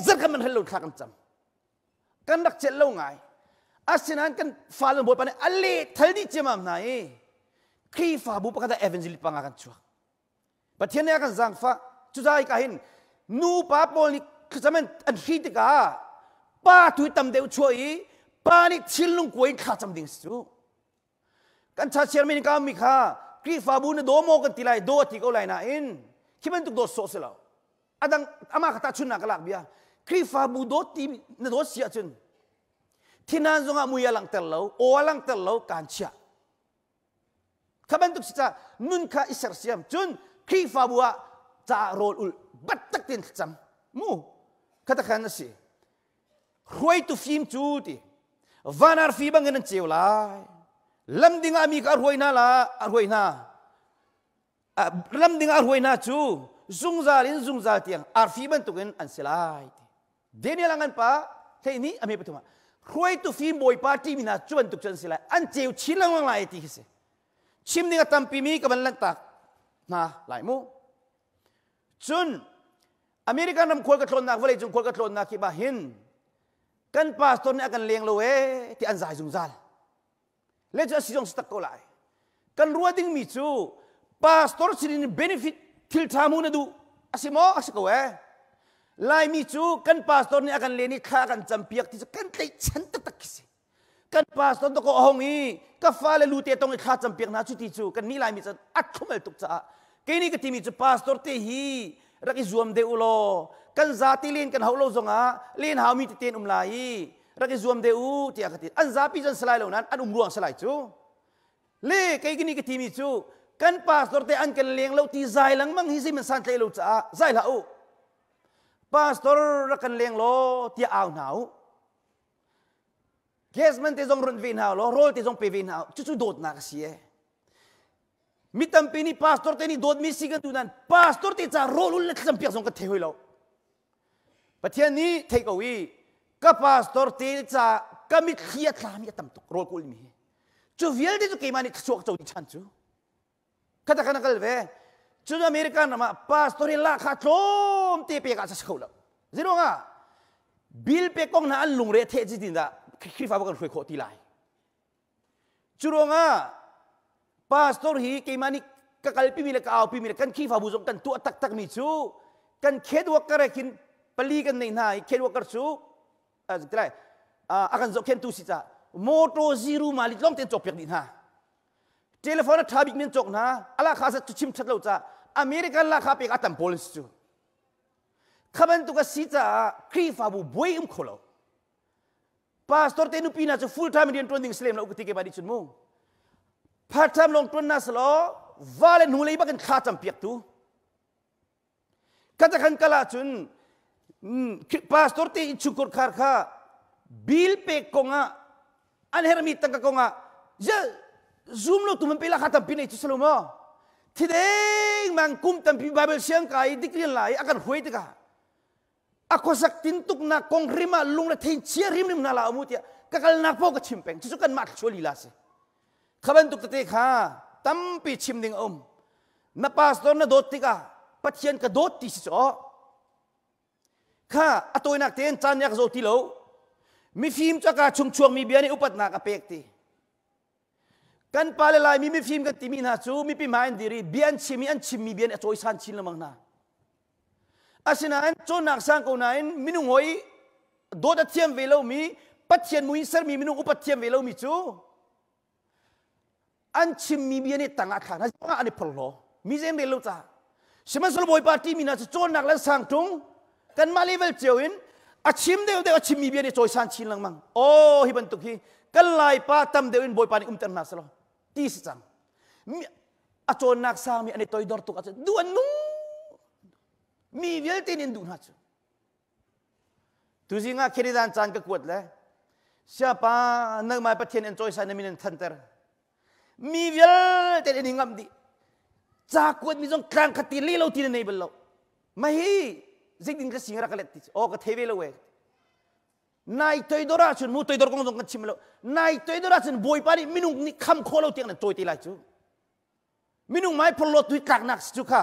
Speaker 2: จัดกันมันให้หลุดขากันจำกันรักเจริญไงอาศินันกันฟ้าลงบทปานนี้อัลเลทัลดีเจมามไหนครีฟ้าบุปการะเอเวนจิลิปังอากันชัวประเทศนี้กันจังฟ้าจุดใจกันเห็นนูป้าโพลิขจมันอันฮีติกาป้าถุยตำเดียวช่วยป้านี่ชิลลุงกวยขาจำดิ่งสู้กันชาเชียร์มินิกามิค่ะครีฟ้าบุนโดโมกันทีไรโดติโกไลน่ะอินคิดมันตุกโดโซเสลาอาดังอามาขตาชุนนักลักเบียครีฟ้าบุโดตีนโดเสียจน ที่นั่นจงอามุยลังเตลโอลังเตลการเชียขบันตุกสิจ้านุนข้าอิสราเอลจุนครีฟาบัวจะโรลอุลบัตตักเต็นจำมูขัดขันนั่นสิรวยตุฟิมจูติวานาร์ฟีบังเงินเจียวไลลำดิ่งอามีการรวยน่าละรวยน่าลำดิ่งรวยน่าจูซุงซาลินซุงซาเตียงอาร์ฟีบันตุกินอันเซลายเดนี่ลังกันป้าเฮ้ยนี่อามีประตูมารวยตุฟิมบอยปาร์ตี้มินาจูบันตุกินเซลายอันเจียวชิลังวังไลติเสชิมดิ่งตั้มปีมีกับมันลันตักนะหลายมูจุนอเมริกันนำคนกระโดดนักวอลเลย์จุนคนกระโดดนักที่บ้าหินกันพาสตอร์เนี่ยกันเลี้ยงลูกที่อันใจซุงซัลเล่นจะสิ่งสตักก็ไลกันรัวดิ้งมิจูพาสตอร์สิ่งนี้เบนฟิตทิลทามูนดูอาศัยมั้งอาศัยก็ไลมิจูกันพาสตอร์เนี่ยกันเลี้ยงนี่ข้ากันจำเปียกที่จะกันได้ฉันตักกิสิกันพาสตอร์ต้องก็ห้องนี้ก็ฟ้าเลยลูเตะตรงนี้ข้าจำเปียกน่าชุดที่จูกันนี่ไลมิจูอัดเข้ามาตุกจ้าแค่นี้ก็ที่มิจูพาสตอร์เตฮีรักอิจวมเดอุโลกันซาติลินกันฮาวโลซงอาลินฮาวมีติเตนไลรักอิจวมเดอุที่อาคติอันซาปิจันสไลเหล่านั้นอันรวงสไลจูเล่แค่นี้ก็ที่มิจูกันพาสตอร์เตอันกันเลี้ยงเราที่ใจหลังมังฮิซิมันสันเตลูจ้าใจละอุพาสตอร์รักกันเลี้ยงโลที่เอาหนาวเคสมันที่จงรุนวินหาวโลโรลที่จงเปวินหาวจู่ๆโดดนักเสียมิตัมปีนี่พาสตอร์เตนี่โดดมิสิกันตุนันพาสตอร์เตจะโรลเล็กจำเปียกจงกระเทยเราประเทศนี้เทคเอาไว้กับพาสตอร์เตจะก็มิเขียดลามิตั้มตุกโรลกุลมีจู่เวลที่จะเกี่ยมันนี่ชั่วจะดิฉันจู่ข้าจะกันกันเลยจู่อเมริกันมาพาสตอร์ล่าข้าโจมตีเปียกอาจจะสกุลจีโร่งะบิลเปกงน่าอันลุงเรเทจิตินดาคริฟ้าบอกกันคุยโคตีไลจู่โร่งะพาสตอร์ฮีเกี่ยมันนี่ก็กลายเป็นมิเลกเอาพิมิเลกันคริฟ้าบุษกันตัวตักมิจูกันเขตวักกระกินปลีกันในนาเขตวักกระจูอะไรakan zoken tu sisa moto ziru malik long ten chok pek din ha telephone thabik men chok na ala khasa tu chim thatlo cha american la kha pek atam police chu khaban tu ka sita kri fa bu boy kholo pastor tenu pina chu full time indian training slam la ukti ke badi chun mo part time long tun na slo vale nulei ba kan kha cham pek tu kata kan kala chun pastor te chukur khar kha bil pe konga an hermit tang konga ja zoom lo tum pela khatam pinai chu salomo thideng mang kum tam pi bible siang kai dikrin lai akan hoi tika ako sak tintuk na kong rima lung na thein chia rim rim na la amutia kakal na po ka chimpeng chu kan mat choli la se khaban tuk te kha tam pi chim ding na pastor na dot tika pathian ka dot ti cho kha atoi nak ten chan yak zo ti lo mi film chaka chung mi biani upat na ka pekti kan palalai mi film kan timi na chu mi pi main diri bian chimi an chimi bian choi san chin lamang na asina an chon nak sang ko nain minung hoi do da thiam velo mi pathian mui sar mi minung upat thiam velo mi chu an chimi biani tanga kha na ani pholo mi jem velo cha sima sol boy party mi na chon nak la sang tung kan ma level chewin achim deu achim mi biani choi san chin lang mang oh hi ban tuk hi kalai pa tam deu in boy pani tan na salo ti sang a chon nak sa mi ani toy dor tuk a duan nu mi vel tin in du na chu tu jinga khiridan chan ka kuat le siapa nang mai pathian en choi san mi nen thanter mi vel ten in ngam di cha kuat mi jong klang khati le lo tin nei bel lo mai zigdin ka singra kalet o ka thevelo we nai toy dora chun mu toy dor kong jong kan chimlo nai toy dora chun boy pani minung ni kham kholo tiang na toy ti lai chu minung mai pholo tui kak nak chu kha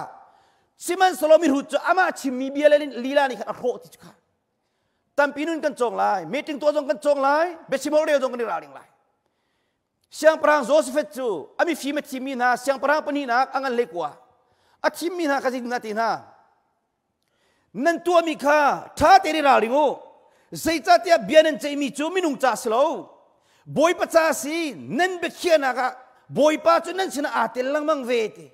Speaker 2: siman solomi hu chu ama chimmi biale lila ni kha ro ti chu kha tam pinun kan chong lai meeting to jong kan chong lai besimol re jong kan raling lai siang prang joseph chu ami fi me chimi na siang prang pani na angan lekwa a chimmi na ka jing na ti na nan tua mi kha tha teri ra ringo zai cha tia bianen chei mi chu minung cha slo boy pa cha si nan be khiana ga boy pa chu nan sina atel lang mang ve ti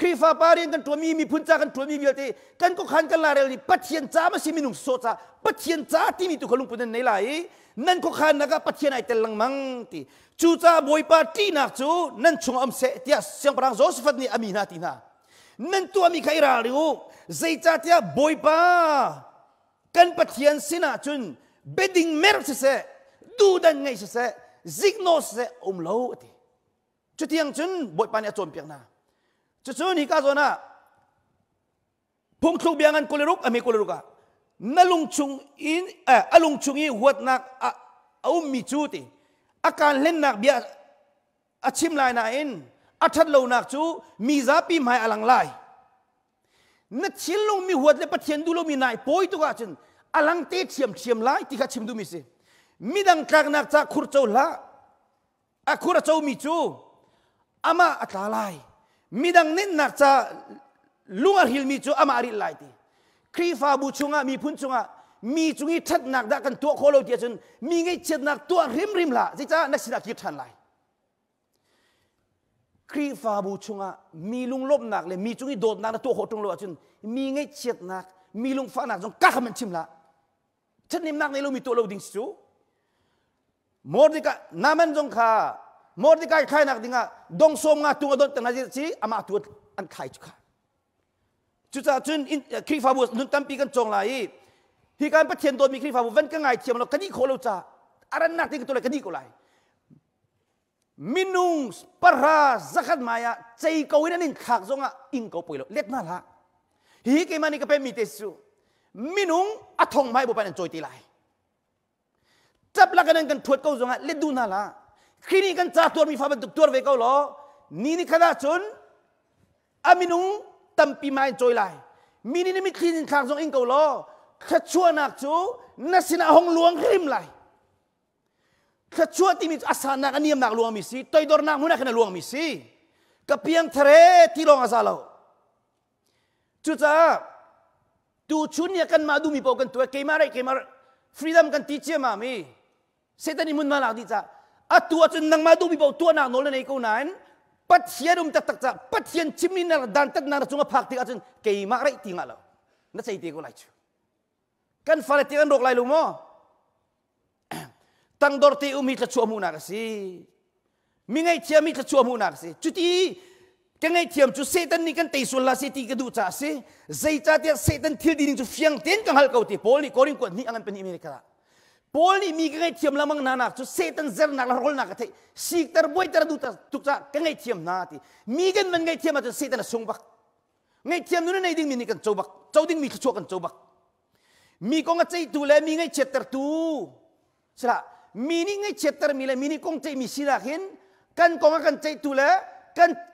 Speaker 2: ครีฟ้าปาเรียนกันตัวมีพุ่นจ้ากันตัวมีเยอะทีกันก็ขันกันลาเรลนี่ปัจเจียนจ้ามาสิมินุงโซจ้าปัจเจียนจ้าที่มีตัวขลุงปุ่นในไหลนั่นก็ขันนักปัจเจียนไอเตลังมังตีจูจ้าบอยปาที่นักจูนั่นชงอมเสตียเสียงปรางโจสฟัดนี่อามีนาตีนานั่นตัวมีใครราลิวใจจ้าตียบอยปากันปัจเจียนสินะจุนเบดดิ้งเมร์เสดูดันไงเสซิกโนเสอมโลตีจุดที่ยังจุนบอยปาเนี่ยโจมเปียงนาจุดส่วนนี้ก็ส่วนน่ะพงทุกเบียงกันกุลรุกอเมกุลรุกะนั่งลงชุงอินลุงชุงอินหัวนักเอามีจูติอาการเล่นนักเบียชิมลายน่ะอินทัดเหล่านักจูมีซาปีไม่อลังไลนักชิลลงมีหัวเลยปะเทียนดูลงมีนายป่วยตัวกันอลังเตะเทียมไลที่ข้าชิมดูมิสิมีดังกลางนักจากขุดเจ้าละขุดเจ้ามีจูอามาอัตลายมีดังนิดนักจะลุงอาฮิลมีจูอามาอาริลไลตีครีฟ้าบูชงมีพุ่นชงมีจุงทัดนักดักกันตัวโคโลเดียจนมีไงเช็ดนักตัวริมละจิจ้านักศิลปะทันไลครีฟ้าบูชงมีลุงลบนักเลยมีจุงโดดนักตัวโคตรงโลจนมีไงเช็ดนักมีลุงฟ้านักจงก้ามันชิมละฉันนิมนักในลุงมีตัวโลดิ้งจูมอร์ดิกานามันจงข้ามอร์ดิกาใครนักดิ้งดงสมงาตัวโดนแต่นาจีอามาตัวอันใครจุกจุดจุนครีฟ้าบูนุนตั้มปีกันจงไลที่การประเทศโดนมีครีฟ้าบูวันก็ไงเทียมเราคดีโคเราจะอะไรนักที่ตัวอะไรคดีก็ไลมินุงปราสักมายาใจเขาอินันขักจงอิงเขาไปแล้วเล็ดนั่นละฮีกิมันนี่ก็เป็นมิเตสุมินุงอัฐงไม่บุปผาจอยตีไลจับลักกันกันถวดเขาจงเล็ดดูนั่นละคลินิกันจ่าตัวมีฟ้าบรรทุกตัวเวก้าล้อนี่ขนาดจนอามินุงตั้มปีไม่จอยไลมีนี่มีคลินิกขักจงอิงเขาล้อขชัวนักจูนักศิลป์ห้องหลวงริมไลขชัวที่มีอาสานักอันนี้นักหลวงมิสิตัวดอร์นักมุนักนักหลวงมิสิกับเพียงทะเลที่ลงอาสาเราจุดจ้าตูชุนเนี่ยกันมาดูมีโปกันตัวเกมาฟรีดัมกันตีเชียมามีเสด็จนิมุนมาหลักดีจ้าตัวจนนังมาดูมีโปตัวนักโนเลนไอกูนั้นปัจเจียรุมตักจ้าปัจเจียนชิมนี่นักดันตักนักจงพักที่อาจารย์เกมาไรติงาเรานั่นใช่ที่กูไล่จูกันฟาเลติกันโรคไรลุงมั้งตั้งดอร์ตีมีขชัวมูนักสิมีไงเทียมมีขชัวมูนักสิจุดที่กันไงเทียมจุดเซตันนี่กันเตยสุลลาสิที่กระดูจ้าสิใจจ้าเดียเซตันทิลดินจุดเฟียงเต็นกันฮัลเขาตีโพลีโคริงกวนนี่อันนั้นเป็นอเมริกาโพลีมีกันไงเทียมละมังนานักจุดเซตันเซอร์นักละโรลนักที่สิกตร์บอยตร์ดูตาทุกจ้ากันไงเทียมนาที่มีกันมันไงเทียมมาจุดเซตันส่งบักไงเทียมนู้นไงดิ้งมีนี่กันโจบักโจดิ้งมีขชัวกันโจบักมีกงใจตัวเลยมีไงเช็ดตร์ตัวใช่ละมีนี่ไงเช็ดตร์มีเลยมีนี่กงใจมีสิละเห็นกันกงกันใจตัวเลย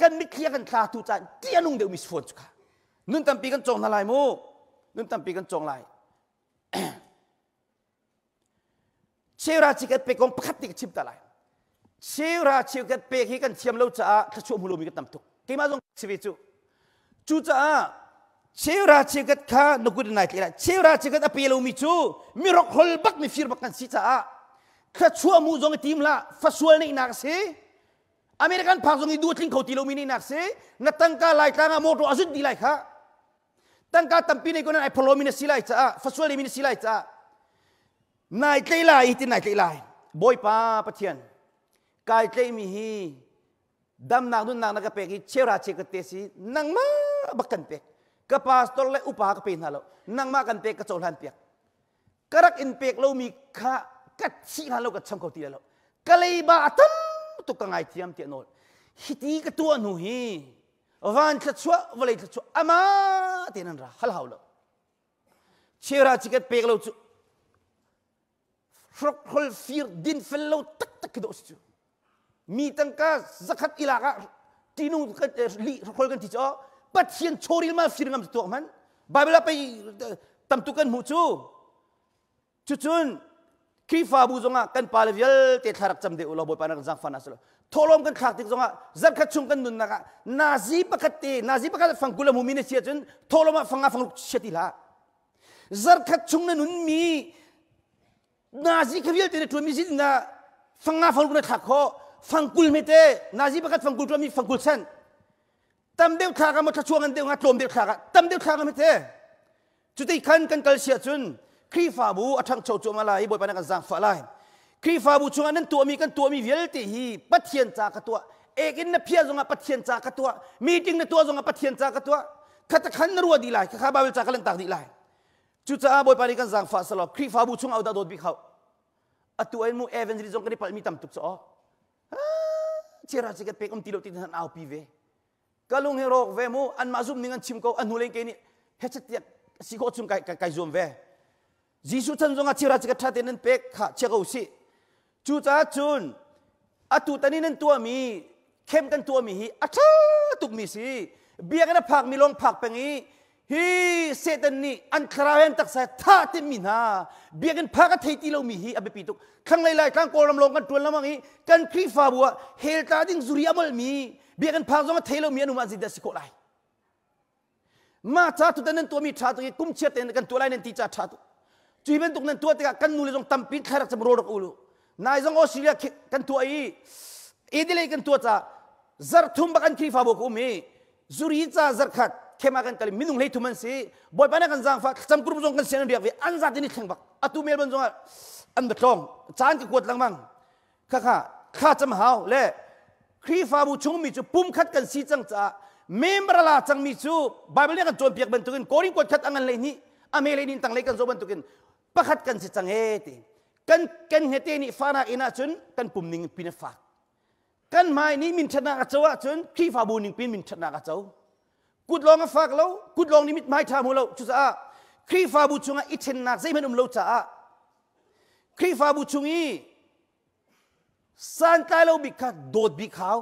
Speaker 2: กันไม่เคลียร์กันขาดตัวใจเกี่ยนุ่งเดียวมีสฟอนจุกะนุ่นตั้มปีกันจงอะไรมูนุ่นตั้มปีกันจงอะไรเชื่อราชิกเป็กงพัดติกชิมตะไลเชื่อราชิกเป็กให้กันเชื่อมเราจะขชมหูลมีกันตั้มตุกกี่มาจงชีวิตจูจ้าเชื่อราชิกข้านกุดนายที่ละเชื่อราชิกอภิเรามีจูมีรกฮอลบักมีฟิร์บักกันสิจ้าขชวมูจงทีมละฟัสวลในนักเสอเมริกันพาจงอีดูทิ้งเขาตีเรามีในนักเสนัดตั้งการไล่ตางามโมโตอาจุดดีไล่ค่ะตั้งการตั้มปีในคนนั้นไอ้พลมีนสิไล่จ้าฟัสวลมีนสิไล่จ้านายเตยไล่ที่นายเตยไล่บอยป้าปะเทียนกายเตยมีฮีดำนางนุ่นนางนักเป็กเชื่อราชิกเตสีนางมาบักกันเป็กกับพาสตอร์เล่อุปาก็เป็นฮัลโหลนางมากันเป็กกระโจนหันเป็กกระรักอินเป็กเรามีข้ากัดชีฮัลโหลกับช่างเขาตีแล้วก็เลยบาตั้มตุกไงเทียมเตียนโนฮิตีกตัวหนูฮีวันขชัววันเลยขชัวอามาเตียนันระฮัลโหลเชื่อราชิกเป็กเราจุฟรกฮอลฟิร์ดินเฟลโลตักกระโดดจูมีตั้งการสักขัดอิลากะที่นู่นก็ลีคนกันที่จ่อปัจเจียนโชริลมาฟิร์งามตัวมันไบเบิลไปตำตุกันหูจูจุนครีฟ้าบูจงกันปาเลวิลเตะทารักจำเดอุลาบอยปานักจังฟันนัสโลทอลมกันขัดติจงจักขัดชุงกันนุนนักนาซีปะขัดเตนาซีปะขัดฟังกุลมุมินเสียจนทอลมาฟังลุกเชติละจักขัดชุงนั้นนุนมีนาซีขวิลเตะตัวมีสินะฟังลุกนักขัดข้อฟังกุลเมเตนาซีปะขัดฟังกุลตัวมีฟังกุลเซน tam deu kha ka ma tha chuang an deu nga tlom deu kha ka tam deu kha ka me te chu te khan kan kal sia chun kri fa bu athang chau chu ma lai boi pa na kan zang fa lai kri fa bu chunga nan tu mi kan tu mi vel te hi pathian cha ka tua ekin na phia zonga pathian cha ka tua meeting na tua zonga pathian cha ka tua khat khan na ruwa di lai kha ba vel cha ka lang tak di lai chu cha boi pa ni kan zang fa salo kri fa bu chung au da dot bi khau atu ai mu evangelism kan ni pal mi tam tuk so chera chikat pek tilo tin han au pi ve kalung herok ve mu an mazum ningan chimko an huleng ke ni hechat si ko chung kai zoom ve jisu chan zonga chera chikat tha tenen pek kha chego si chu cha chun atu tanin tua mi kem kan tua mi hi atha tuk mi si biak na phak mi long phak pengi hi setan ni an kharawen tak sa tha te min ha biakin phaka theiti lo mi hi abe pituk khang lai lai tang koram long kan tual lamang hi kan kri fa bua hel ta ding zuri amal mi biakin phak zong thelo mi anu ma zida siko lai ma cha tu tanen to mi tha tu kum chet ten kan tualai nen ti cha tha tu chuiben tuk nan tua te kan nu le jong tampin kharak cham rodok ulu nai jong Australia kan tu ai edile kan tu cha zar thum ba kan kri fa bo ku mi zuri cha zar khat kema kan kali minung lei thuman si boy pana kan jang fa cham group jong kan sen biak ve an za tini thang bak atu mel ban jong an da tong chan ki kwat lang mang kha cham hau le kri fa bu chung mi chu pum khat kan si chang cha member la chang mi chu bible ne kan chon piak ban tukin koring kwat khat angan le ni ame le nin tang le kan zo ban tukin pakhat kan si chang he ti kan hete ni fana ina chun kan pum ning pin fa kan mai ni min thana ka chawa chun kri fa bu ning pin min thana ka chaw good long a fak lo good long ni mit mai tha mu lo chu sa kri fa bu chunga ithen nak zai man lo cha kri fa bu chungi san tai lo bikha dot bi khaw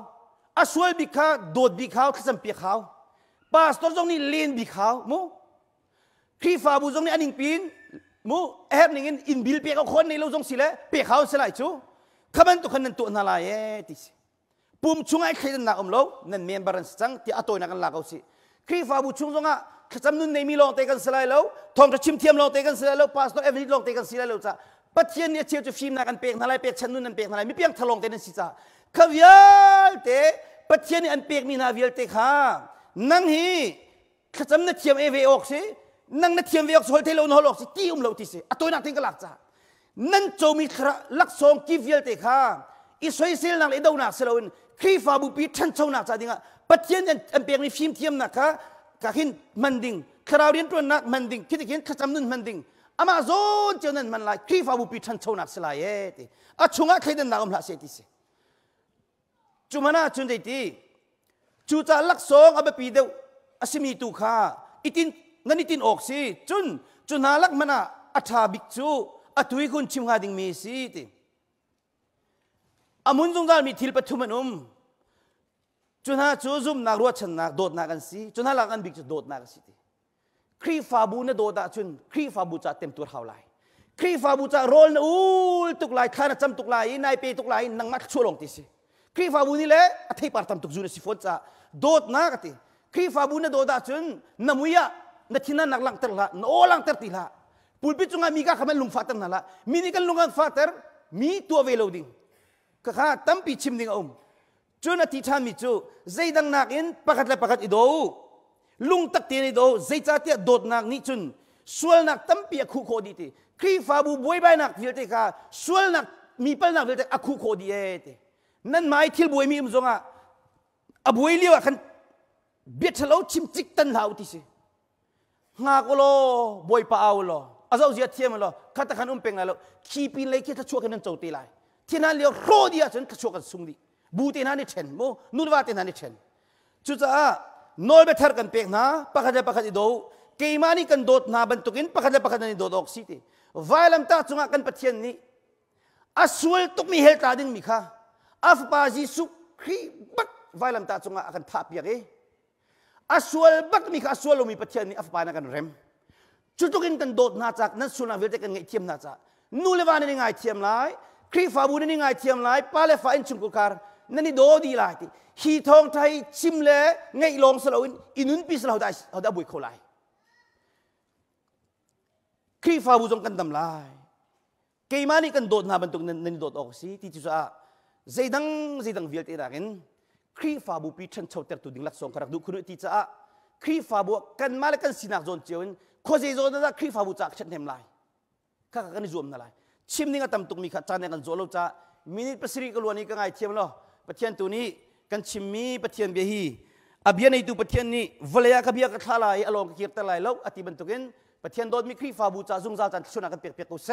Speaker 2: aswal bikha dot bi khaw khasam pi khaw pastor jong ni len bi khaw mu kri fa bu jong ni aning pin mu heb ning in bil pe ka khon nei lo jong sile pe khaw selai chu khaban tu khan tu na la ye ti pum chungai khaidan na lo nan member an sang ti atoi na kan la kau si kri fa bu chung zonga khacham nun nei mi long te kan selai lo thong ta chim thiam long te kan selai lo pastor every long te kan selai lo cha pathian ni cheu chu phim na kan pek na lai pek chan nun an pek na lai mi piang thalong te nan si cha khavyal te pathian ni an pek mi na vial te kha nang hi khacham na thiam e ve ok si nang na thiam ve ok sol te lo no lok si ti lo ti si atoi na ting ka lak cha nan chou mi khra lak song ki vial te kha i soi sil nang le do na selo in kri fa bu pi than chou na cha dinga pathian an pek ni phim thiam na ka hin manding krawdin tu nak manding kitikin khacham nun manding amazon chonan man lai kri fa bu pi than chou nak sela ye ti a chunga khaidan na la se ti se chumana chun dei ti chu cha lak song aba pi deu asimi tu kha itin ngani tin ok si chun halak mana atha bik chu atui kun chim ha ding mi si ti amun jong dal mi thil pathumanum chuna chu zum nak ruat chan nak dot nak an si chuna lak an bik chu dot nak si ti kri fa bu na do da chun kri fa bu cha tem tur haulai kri fa bu cha rol na ul tuk lai khana cham tuk lai nai pe tuk lai nang mat chulong ti si kri fa bu ni le athei par tam tuk zu na si fon cha dot na ka ti kri fa bu na do da chun namuya na thina nak lang ter la no lang ter ti la pulpit chunga mi ka khamen lung fatar na la mini kan lungang fatar mi tu ve loading ka kha tam pi chim ding chun ati than mi chu zaidang nak in pakat la pakat ido lung tak ti ni do zai cha ti dot nak ni chun sual nak tam pi khu kho di ti kri fa bu boi bai nak vil te ka sual nak mi pal nak vil te akhu kho di e te nan mai thil boi mi zonga a boi liwa khan bet thalo chim chik tan lau ti si nga ko lo boi pa aw lo azau zia thiam lo khata khan peng lo khi pin le ke ta chua kan chau ti lai thina lio ro dia chen ka chua kan sung di bu te na ni chen mo nulwa te na ni chen chu cha nol be thar kan pek na pakhat do ke mani kan dot na ban tukin pakhat ni dot ok city vailam ta chunga kan pathian ni aswal tuk mi hel ta ding mi kha af pa ji su khri bak vailam ta chunga akan tha piak e aswal bak mi kha aswal mi pathian ni af pa na kan rem chutukin kan dot na chak nan suna velte kan ngai thiam na cha nu le wa ni ngai thiam lai kri fa bu ni ngai thiam lai pa le fa in chung ku kar nani do di lai ti hi thong thai chim le ngai long salo inun pi salo da bui kho lai kri fa bu jong kan dam lai ke mani kan dot na ban tuk nani dot ok si ti chu sa zaidang velte ra ken ครีฟาบุปีชันเชาเตอร์ตุดิงลักสองขรักดูคุณติจ้าครีฟาบุกันมาเลกันสินักโจนเจียวโคเซโจนั่นครีฟาบุจากฉันเทมไลข้ากันจวมนั่นไลชิมนี่ก็ตำตุกมีขัดจานในกันโจโลจ้ามินิปัสริกล้วนนี่ก็ไงเทียมล้อปะเทียนตัวนี้กันชิมมีปะเทียนเบียฮีอาเบียในตัวปะเทียนนี้วลยากระเบียกระทลายอารมณ์เกียรติลายแล้วอธิบันตุกินปะเทียนโดนมีครีฟาบุจากซุงซาจันชนะกันเปียกๆกุเส